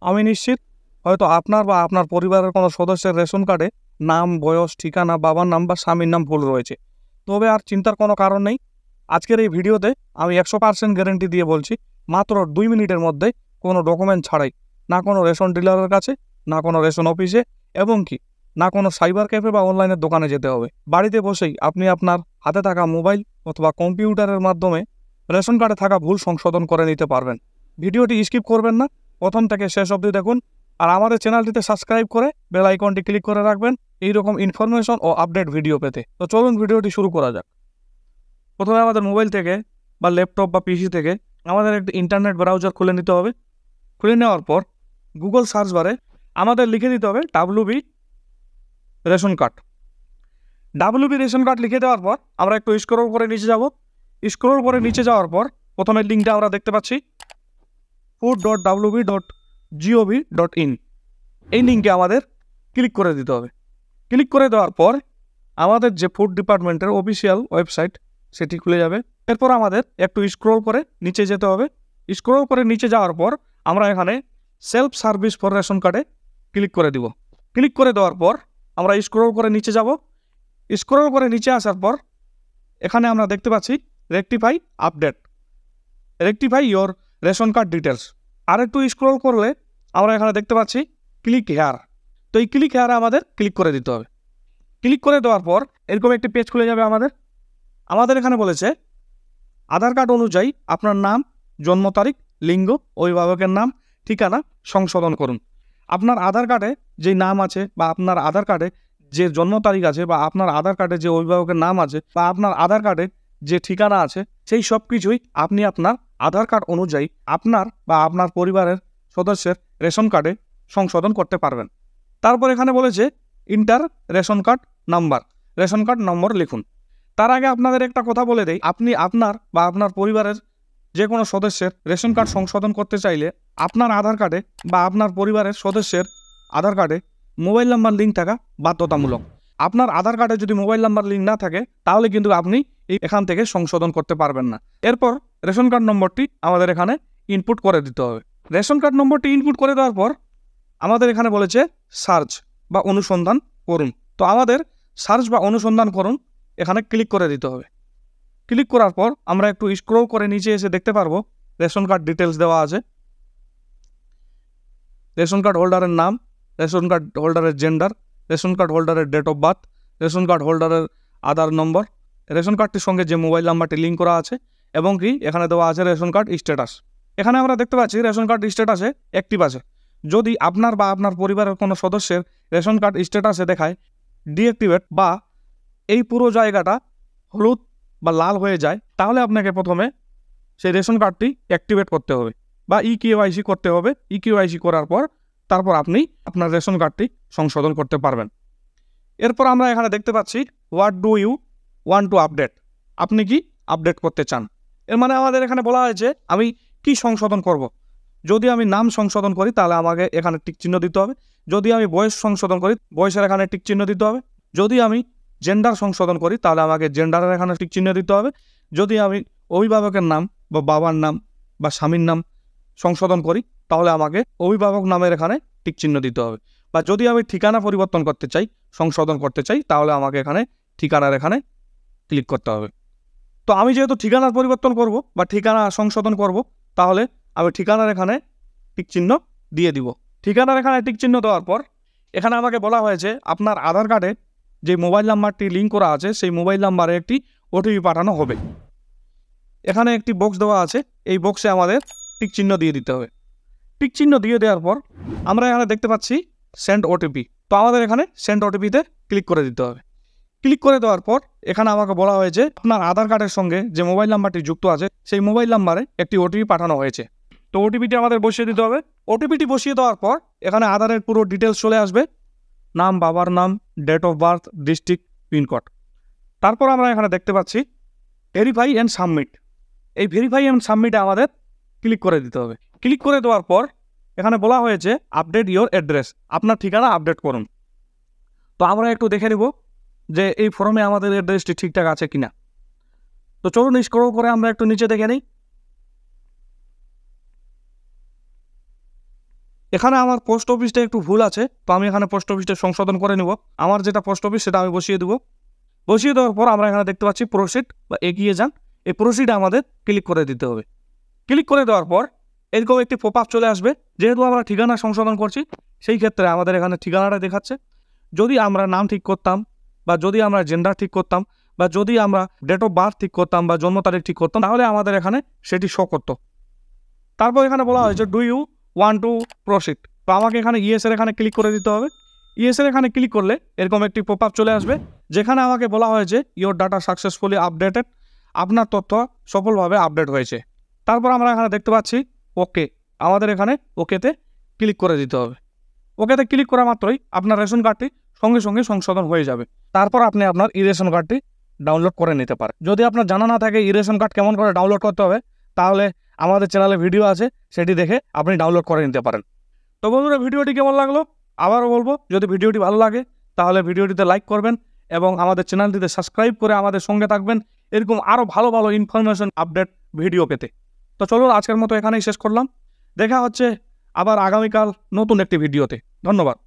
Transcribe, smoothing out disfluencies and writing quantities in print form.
আমি নিশ্চিত হয়তো আপনার বা আপনার পরিবারের কোনো সদস্যের রেশন কার্ডে নাম, বয়স, ঠিকানা, বাবার নাম বা স্বামীর নাম ভুল রয়েছে। তবে আর চিন্তার কোনো কারণ নেই। আজকের এই ভিডিওতে আমি 100% গ্যারেন্টি দিয়ে বলছি, মাত্র 2 মিনিটের মধ্যে কোনো ডকুমেন্ট ছাড়াই, না কোনো রেশন ডিলারের কাছে, না কোনো রেশন অফিসে, এবং কি না কোনো সাইবার ক্যাফে বা অনলাইনের দোকানে যেতে হবে। বাড়িতে বসেই আপনি আপনার হাতে থাকা মোবাইল অথবা কম্পিউটারের মাধ্যমে রেশন কার্ডে থাকা ভুল সংশোধন করে নিতে পারবেন। ভিডিওটি স্কিপ করবেন না, প্রথম থেকে শেষ অবধি দেখুন। আর আমাদের চ্যানেলটিতে সাবস্ক্রাইব করে বেল আইকনটি ক্লিক করে রাখবেন এইরকম ইনফরমেশন ও আপডেট ভিডিও পেতে। তো চলুন ভিডিওটি শুরু করা যাক। প্রথমে আমাদের মোবাইল থেকে বা ল্যাপটপ বা পিসি থেকে আমাদের একটি ইন্টারনেট ব্রাউজার খুলে নিতে হবে। খুলে নেওয়ার পর গুগল সার্চ বারে আমাদের লিখে দিতে হবে WB ration card. WB ration card লিখে দেওয়ার পর আমরা একটু স্ক্রল করে নিচে যাব। স্ক্রল করে নিচে যাওয়ার পর প্রথমে লিঙ্কটা আমরা দেখতে পাচ্ছি food.wb.gov.in। এই লিঙ্কে আমাদের ক্লিক করে দিতে হবে। ক্লিক করে দেওয়ার পর আমাদের যে ফুড ডিপার্টমেন্টের অফিসিয়াল ওয়েবসাইট সেটি খুলে যাবে। এরপর আমাদের একটু স্ক্রল করে নিচে যেতে হবে। স্ক্রল করে নিচে যাওয়ার পর আমরা এখানে সেলফ সার্ভিস ফর রেশন কার্ডে ক্লিক করে দিব। ক্লিক করে দেওয়ার পর আমরা স্ক্রল করে নিচে যাব। স্ক্রল করে নিচে আসার পর এখানে আমরা দেখতে পাচ্ছি rectify update, rectify your ration card details. আর একটু স্ক্রল করলে আমরা এখানে দেখতে পাচ্ছি ক্লিক হেয়ার। তো এই ক্লিক হেয়ারে আমাদের ক্লিক করে দিতে হবে। ক্লিক করে দেওয়ার পর এরকম একটি পেজ খুলে যাবে আমাদের এখানে বলেছে আধার কার্ড অনুযায়ী আপনার নাম, জন্ম তারিখ, লিঙ্গ, অভিভাবকের নাম, ঠিকানা সংশোধন করুন। আপনার আধার কার্ডে যে নাম আছে বা আপনার আধার কার্ডে যে জন্ম তারিখ আছে বা আপনার আধার কার্ডে যে অভিভাবকের নাম আছে বা আপনার আধার কার্ডে যে ঠিকানা আছে, সেই সব কিছুই আপনি আপনার আধার কার্ড অনুযায়ী আপনার বা আপনার পরিবারের সদস্যের রেশন কার্ডে সংশোধন করতে পারবেন। তারপর এখানে বলেছে inter ration card number, ration card নম্বর লিখুন। তার আগে আপনাদের একটা কথা বলে দেই, আপনি আপনার বা আপনার পরিবারের যে কোনো সদস্যের রেশন কার্ড সংশোধন করতে চাইলে আপনার আধার কার্ডে বা আপনার পরিবারের সদস্যের আধার কার্ডে মোবাইল নাম্বার লিঙ্ক থাকা বাধ্যতামূলক। আপনার আধার কার্ডে যদি মোবাইল নাম্বার লিঙ্ক না থাকে তাহলে কিন্তু আপনি এখান থেকে সংশোধন করতে পারবেন না। এরপর রেশন কার্ড নম্বরটি আমাদের এখানে ইনপুট করে দিতে হবে। রেশন কার্ড নম্বরটি ইনপুট করে দেওয়ার পর আমাদের এখানে বলেছে সার্চ বা অনুসন্ধান করুন। তো আমাদের সার্চ বা অনুসন্ধান করুন এখানে ক্লিক করে দিতে হবে। ক্লিক করার পর আমরা একটু স্ক্রল করে নিচে এসে দেখতে পারবো রেশন কার্ড ডিটেলস দেওয়া আছে। রেশন কার্ড হোল্ডারের নাম, রেশন কার্ড হোল্ডারের জেন্ডার, রেশন কার্ড হোল্ডারের date of birth, ration card হোল্ডারের আধার নম্বর, রেশন কার্ডটির সঙ্গে যে মোবাইল নাম্বারটি লিঙ্ক করা আছে, এবং কি এখানে দেওয়া আছে রেশন কার্ড স্ট্যাটাস। এখানে আমরা দেখতে পাচ্ছি রেশন কার্ড স্ট্যাটাসে অ্যাক্টিভ আছে। যদি আপনার বা আপনার পরিবারের কোনো সদস্যের রেশন কার্ড স্ট্যাটাসে দেখায় ডিঅ্যাক্টিভেট বা এই পুরো জায়গাটা হলুদ বা লাল হয়ে যায়, তাহলে আপনাকে প্রথমে সেই রেশন কার্ডটি অ্যাক্টিভেট করতে হবে বা ইকেওয়াইসি করতে হবে। ইকেওয়াইসি করার পর তারপর আপনি আপনার রেশন কার্ডটি সংশোধন করতে পারবেন। এরপর আমরা এখানে দেখতে পাচ্ছি what do you want to update, আপনি কি আপডেট করতে চান। এর মানে আমাদের এখানে বলা হয়েছে আমি কি সংশোধন করব। যদি আমি নাম সংশোধন করি তাহলে আমাকে এখানে টিক চিহ্ন দিতে হবে। যদি আমি বয়স সংশোধন করি বয়সের এখানে টিক চিহ্ন দিতে হবে। যদি আমি জেন্ডার সংশোধন করি তাহলে আমাকে জেন্ডারের এখানে টিক চিহ্ন দিতে হবে। যদি আমি অভিভাবকের নাম বা বাবার নাম বা স্বামীর নাম সংশোধন করি তাহলে আমাকে অভিভাবক নামের এখানে টিক চিহ্ন দিতে হবে। বা যদি আমি ঠিকানা পরিবর্তন করতে চাই, সংশোধন করতে চাই, তাহলে আমাকে এখানে ঠিকানার এখানে ক্লিক করতে হবে। তো আমি যেহেতু ঠিকানার পরিবর্তন করব বা ঠিকানা সংশোধন করব, তাহলে আমি ঠিকানার এখানে টিক চিহ্ন দিয়ে দিব। ঠিকানার এখানে টিক চিহ্ন দেওয়ার পর এখানে আমাকে বলা হয়েছে আপনার আধার কার্ডে যে মোবাইল নাম্বারটি লিঙ্ক করা আছে সেই মোবাইল নাম্বারে একটি ওটিপি পাঠানো হবে। এখানে একটি বক্স দেওয়া আছে, এই বক্সে আমাদের টিক চিহ্ন দিয়ে দিতে হবে। টিক চিহ্ন দিয়ে দেওয়ার পর আমরা এখানে দেখতে পাচ্ছি সেন্ড ওটিপি। তো আমাদের এখানে সেন্ড ওটিপিতে ক্লিক করে দিতে হবে। ক্লিক করে দেওয়ার পর এখানে আমাকে বলা হয়েছে আপনার আধার কার্ডের সঙ্গে যে মোবাইল নাম্বারটি যুক্ত আছে সেই মোবাইল নাম্বারে একটি ওটিপি পাঠানো হয়েছে। তো ওটিপিটি আমাদের বসিয়ে দিতে হবে। ওটিপিটি বসিয়ে দেওয়ার পর এখানে আধারের পুরো ডিটেলস চলে আসবে, নাম, বাবার নাম, date of birth, district, pin code. তারপর আমরা এখানে দেখতে পাচ্ছি ভেরিফাই অ্যান্ড সাবমিট। এই ভেরিফাই অ্যান্ড সাবমিটে আমাদের ক্লিক করে দিতে হবে। ক্লিক করে দেওয়ার পর এখানে বলা হয়েছে আপডেট ইয়োর অ্যাড্রেস, আপনার ঠিকানা আপডেট করুন। তো আমরা একটু দেখে নেব যে এই ফর্মে আমাদের অ্যাড্রেসটি ঠিকঠাক আছে কিনা। তো চলুন স্ক্রল করে আমরা একটু নিচে দেখে নিই। এখানে আমার পোস্ট অফিসটা একটু ভুল আছে, তো আমি এখানে পোস্ট অফিসটা সংশোধন করে নেব। আমার যেটা পোস্ট অফিস সেটা আমি বসিয়ে দেবো। বসিয়ে দেওয়ার পর আমরা এখানে দেখতে পাচ্ছি প্রসিড বা এগিয়ে যান। এই প্রসিডে আমাদের ক্লিক করে দিতে হবে। ক্লিক করে দেওয়ার পর এরকম একটি পপ আপ চলে আসবে। যেহেতু আমরা ঠিকানা সংশোধন করছি, সেই ক্ষেত্রে আমাদের এখানে ঠিকানাটা দেখাচ্ছে। যদি আমরা নাম ঠিক করতাম, বা যদি আমরা জেন্ডার ঠিক করতাম, বা যদি আমরা ডেট অফ বার্থ ঠিক করতাম, বা জন্ম তারিখ ঠিক করতাম, তাহলে আমাদের এখানে সেটি শো করতো। তারপর এখানে বলা হয়েছে do you want to proceed, তো আমাকে এখানে ইয়েসের এখানে ক্লিক করে দিতে হবে। ইয়েসের এখানে ক্লিক করলে এরকম একটি পপ আপ চলে আসবে, যেখানে আমাকে বলা হয়েছে ইয়োর ডাটা সাকসেসফুলি আপডেটেড, আপনার তথ্য সফলভাবে আপডেট হয়েছে। তারপর আমরা এখানে দেখতে পাচ্ছি ওকে, আমাদের এখানে ওকেতে ক্লিক করে দিতে হবে। ওকেতে ক্লিক করা মাত্রই আপনার রেশন কার্ডটি সঙ্গে সঙ্গে সংশোধন হয়ে যাবে। তারপর আপনি আপনার ই রেশন কার্ডটি ডাউনলোড করে নিতে পারেন। যদি আপনার জানা না থাকে ই রেশন কার্ড কেমন করে ডাউনলোড করতে হবে, তাহলে আমাদের চ্যানেলে ভিডিও আছে, সেটি দেখে আপনি ডাউনলোড করে নিতে পারেন। তো বন্ধুরা, ভিডিওটি কেমন লাগলো আবারও বলবো, যদি ভিডিওটি ভালো লাগে তাহলে ভিডিওটিতে লাইক করবেন এবং আমাদের চ্যানেলটিতে সাবস্ক্রাইব করে আমাদের সঙ্গে থাকবেন এরকম আরও ভালো ভালো ইনফরমেশন আপডেট ভিডিও পেতে। তো চলুন, আজকের মতো এখানেই শেষ করলাম। দেখা হচ্ছে আবার আগামীকাল নতুন একটি ভিডিওতে। ধন্যবাদ।